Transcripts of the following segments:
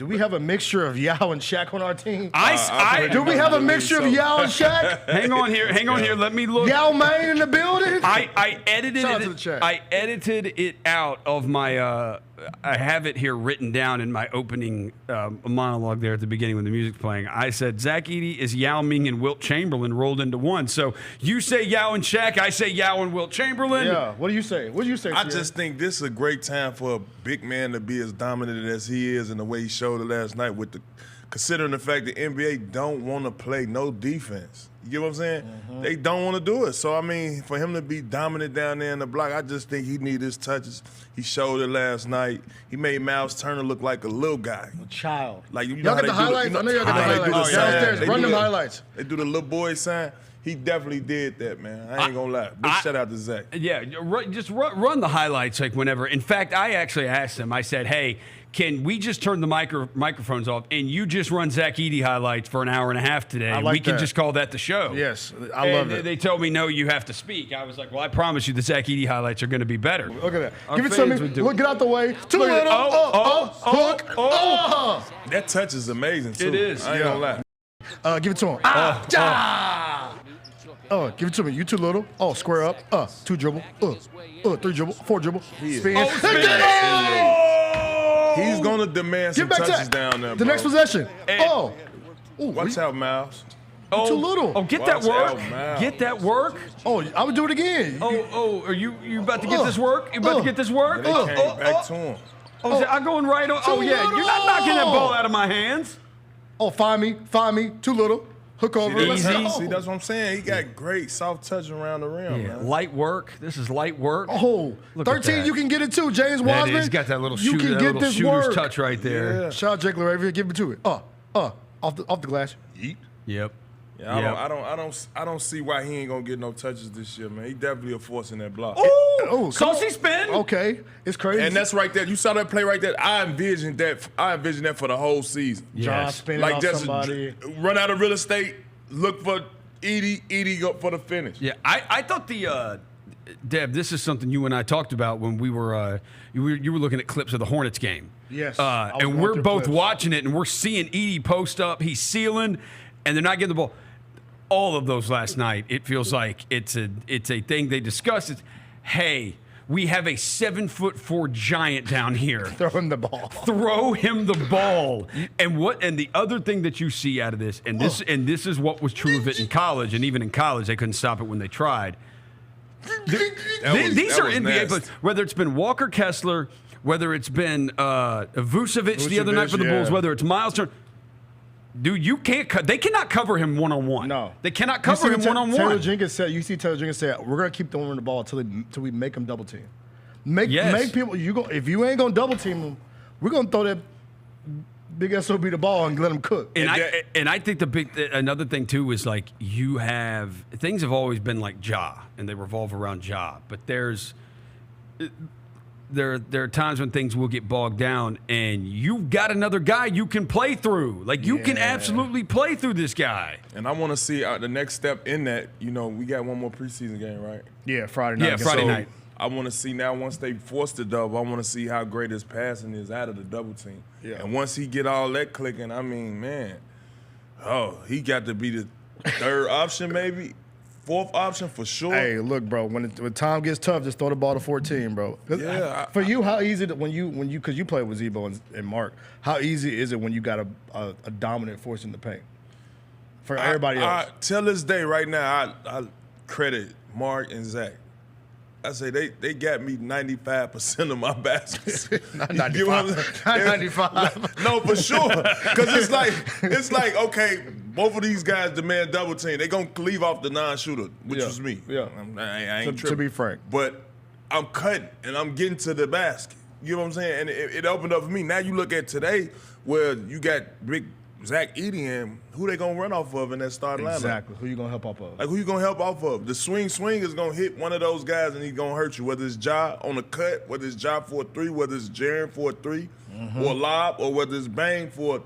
Do we have a mixture of Yao and Shaq on our team? Do we have a mixture of Yao and Shaq? Hang on here. Let me look. Yao Main in the building? I edited Shout out it. to the chat. I edited it out of my. I have it here written down in my opening monologue there at the beginning when the music's playing. I said Zach Edey is Yao Ming and Wilt Chamberlain rolled into one. So you say Yao and Shaq, I say Yao and Wilt Chamberlain. Yeah. What do you say? I just think this is a great time for a big man to be as dominant as he is and the way he showed it last night considering the fact that NBA don't want to play no defense. You get what I'm saying? Mm-hmm. They don't want to do it. So, I mean, for him to be dominant down there in the block, I just think he needs his touches. He showed it last night. He made Miles Turner look like a little guy. A child. Like, you y'all know got the highlights? I know y'all got the highlights. Downstairs, run them highlights. They do the little boy sign. He definitely did that, man. I ain't going to lie. Big shout out to Zach. Yeah, just run the highlights like whenever. In fact, I actually asked him, I said, hey, can we just turn the microphones off and you just run Zach Edey highlights for an hour and a half today? I like we can that. just call that the show. Yes, I love it. They told me, no, you have to speak. I was like, well, I promise you the Zach Edey highlights are going to be better. Look at that. Give it to me. Look, get out the way. Too little. Hook. That touch is amazing, too. It is. I ain't going to lie. Give it to him. Give it to me. You too little. Square up. 2 dribble. 3 dribble. 4 dribble. Spin. He's going to demand some touches down there, The next possession. Watch out, Miles. Too little. Get that work. Get that work. I would do it again. Are you about to get this work? You about to get this work? They came back to him. I'm going right on. Oh, yeah. You're not knocking that ball out of my hands. Find me. Too little. Hook over. Easy. See, that's what I'm saying. He got great soft touch around the rim, man. Light work. This is light work. Look 13, you can get it too, James Wiseman. He's got that little shooter's touch right there. Yeah. Shout out Jake LaRavia. Give it to it. Off the glass. Yeet. Yep. Yeah, I don't see why he ain't gonna get no touches this year, man. He definitely a force in that block. Saucy spin. Okay, it's crazy. And that's right there. You saw that play right there. I envisioned that for the whole season. John spinning like off just somebody. Run out of real estate, look for Edey go for the finish. Yeah, I thought Deb, this is something you and I talked about when we were you were looking at clips of the Hornets game. Yes. And we're both watching it, and we're seeing Edey post up. He's sealing, and they're not getting the ball. All of those last night, it feels like it's a thing they discussed. It's, hey, we have a 7'4" giant down here. Throw him the ball. Throw him the ball. And the other thing that you see out of this, and this is what was true of it in college, and even in college they couldn't stop it when they tried. These are NBA players. Whether it's been Walker Kessler, whether it's been Vucevic the other night for the Bulls, whether it's Miles Turner. Dude, they cannot cover him one-on-one. No. They cannot cover him one-on-one. Taylor Jenkins said, we're going to keep throwing the ball until we make them double team. Make people, if you ain't going to double team them, we're going to throw that big SOB the ball and let them cook. And I think another thing too is like things have always been like Ja, and they revolve around Ja, but there are times when things will get bogged down, and you've got another guy you can play through. Like, you can absolutely play through this guy. And I want to see the next step in that. You know, we got one more preseason game, right? Yeah, Friday night. Yeah, Friday night. I want to see now, once they force the double, I want to see how great his passing is out of the double team. Yeah. And once he get all that clicking, I mean, man, he got to be the third option maybe. Fourth option for sure. Hey, look, bro. When time gets tough, just throw the ball to 14, bro. Yeah. For you, how easy it when you because you played with Zebo and Mark. How easy is it when you got a dominant force in the paint? For everybody else, till this day, right now, I credit Mark and Zach. I say they got me 95% of my baskets. Not 95. Not 95. No, for sure. Because it's like okay. Both of these guys demand double team. They're going to leave off the non-shooter, which was me. Yeah. I ain't tripping. To be frank. But I'm cutting, and I'm getting to the basket. You know what I'm saying? And it opened up for me. Now you look at today where you got big Zach Edey and who they going to run off of in that starting lineup. Exactly. Who you going to help off of? Like, who you going to help off of? The swing is going to hit one of those guys, and he's going to hurt you, whether it's Ja on the cut, whether it's Ja for a 3, whether it's Jaren for a 3, or lob, or whether it's Bang for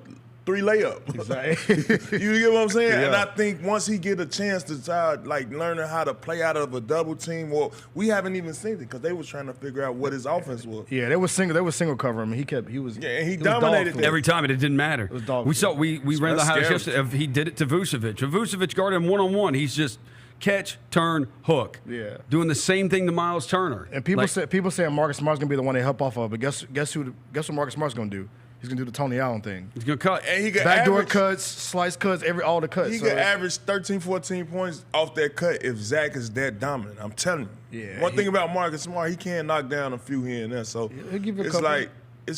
3 layups. Exactly. You get what I'm saying? Yeah. And I think once he get a chance to start learning how to play out of a double team, well, we haven't even seen it because they was trying to figure out what his offense was. Yeah, they was single cover him. He was and he dominated dog every time, and it didn't matter. It was dog we food. saw we ran the highlights scary. yesterday. He did it to Vucevic. If Vucevic guarded him one-on-one, he's just catch, turn, hook. Yeah. Doing the same thing to Miles Turner. And people saying Marcus Smart's gonna be the one they help off of, but guess what Marcus Smart's gonna do? He's gonna do the Tony Allen thing. He's gonna cut. And he got Backdoor cuts, slice cuts, all the cuts. He could average 13, 14 points off that cut if Zach is that dominant. I'm telling you. Yeah, One thing about Marcus Smart, he can knock down a few here and there. So he'll give you a it's couple.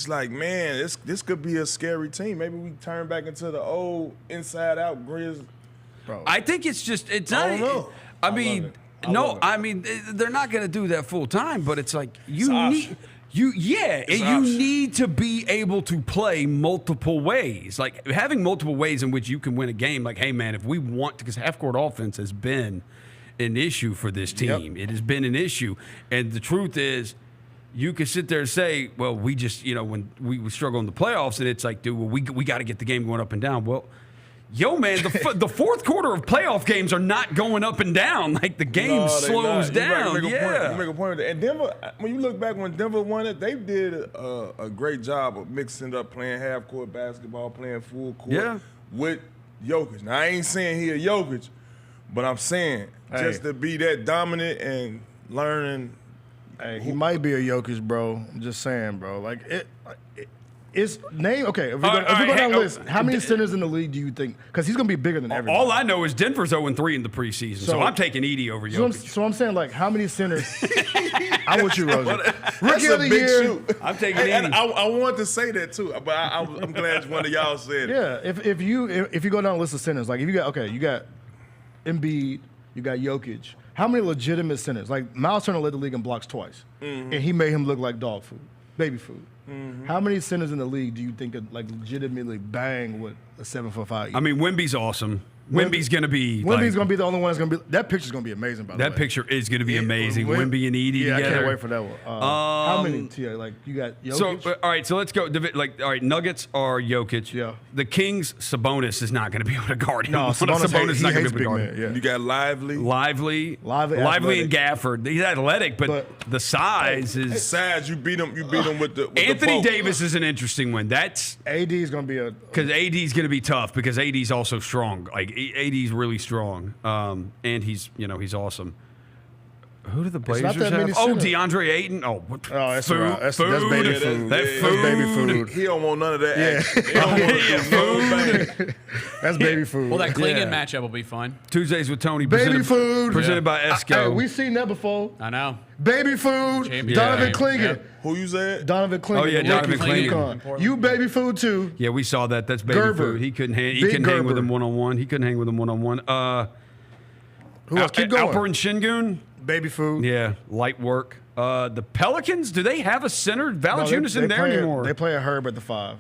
like, man, this could be a scary team. Maybe we turn back into the old inside out Grizz. Bro. I think it's not. I don't know. I mean, they're not going to do that full time, but it's like you need. You need to be able to play multiple ways. Like having multiple ways in which you can win a game. Like, hey man, if we want to, because half-court offense has been an issue for this team. It has been an issue, and the truth is, you can sit there and say, well, we just when we struggle in the playoffs, and it's like, dude, well, we got to get the game going up and down. Well. Yo, man, the fourth quarter of playoff games are not going up and down. Like, the game slows down. You make a point with that. And Denver, when you look back when Denver won it, they did a great job of mixing up playing half-court basketball, playing full court with Jokic. Now, I ain't saying he a Jokic, but I'm saying just to be that dominant and learning. Hey, he might be a Jokic, bro. I'm just saying, bro. Like, it's name okay. If we go down the list, how many centers in the league do you think? Because he's gonna be bigger than everybody. All I know is Denver's 0-3 in the preseason, so I'm taking Edey over Jokic. So I'm saying, like, how many centers? I'm with you, Rosie. Rookie of the year. I'm taking Edey. I wanted to say that too, but I'm glad one of y'all said it. Yeah, if you go down the list of centers, like if you got Embiid, you got Jokic. How many legitimate centers? Like Miles Turner led the league in blocks twice, and he made him look like dog food, baby food. How many centers in the league do you think could like legitimately bang with a 7'5"? I mean, Wemby's awesome. Wemby's going to be. Wemby's going to be the only one that's going to be. That picture's going to be amazing. By the way, that picture is going to be amazing. Wemby and Edey together. I can't wait for that one. How many? Like you got Jokic? So all right, so let's go. Like all right, Nuggets are Jokic. Yeah. The Kings, Sabonis is not going to be able to guard him. No, Sabonis is not going to be able to guard him. Yeah. You got Lively and Gafford. He's athletic, but the size is. Size, you beat him with the. Anthony Davis is an interesting one. That's AD is going to be because AD is going to be tough because AD is also strong. Like AD's really strong, and he's awesome. Who do the Blazers have? DeAndre Ayton. That's food. That's baby food. That's baby food. He don't want none of that. Yeah. He don't want to do That's baby food. Well, that Klingon matchup will be fun. Tuesdays with Tony. Baby food. Presented by Esco. We've seen that before. I know. Baby food. Donovan Klingon. Yeah. Who you said? Donovan Klingon. Oh yeah, Donovan Klingon. You baby food too. Yeah, we saw that. That's baby food. He couldn't hang with him one-on-one. He couldn't hang with him one-on-one. Who else? Keep going. Alper and Shingun. Baby food. Yeah, light work. The Pelicans, do they have a center? Valanciunas in there anymore? They play a Herb at the 5.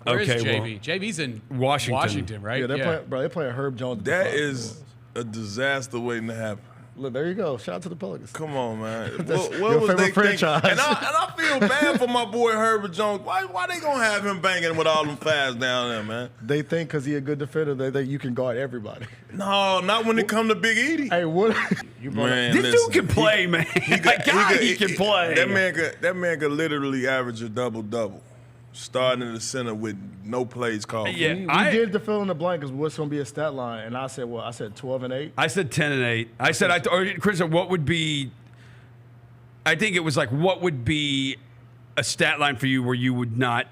Where is JV? JV's in Washington, right? Yeah, they play a Herb Jones. That is a disaster waiting to happen. Look, there you go. Shout out to the Pelicans. Come on, man. That's what your was favorite they franchise. thinking? And I feel bad for my boy Herbert Jones. Why they gonna have him banging with all them fouls down there, man? They think because he a good defender, they think you can guard everybody. No, not when it come to Big Edey. Hey, what? This dude can play, man. He can play. That man could literally average a double-double. Starting in the center with no plays called. Yeah, we did the fill in the blank because what's going to be a stat line, and I said 12 and 8. I said 10 and 8. I said, Chris, what would be? I think it was like, what would be a stat line for you where you would not?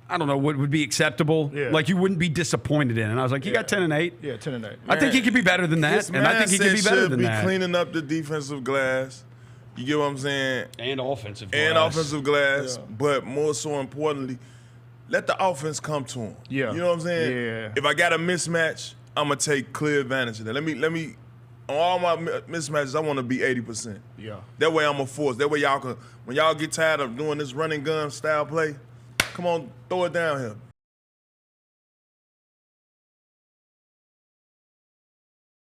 I don't know what would be acceptable. Yeah. Like you wouldn't be disappointed in. And I was like, you got 10 and 8. Yeah, 10 and 8. I think he could be better than that, and I think he could be better than that. Cleaning up the defensive glass. You get what I'm saying? And offensive glass. Yeah. But more so importantly, let the offense come to him. Yeah. You know what I'm saying? Yeah. If I got a mismatch, I'm going to take clear advantage of that. Let me on all my mismatches, I want to be 80%. Yeah. That way I'm a force. That way y'all can, when y'all get tired of doing this running gun style play, come on, throw it down here.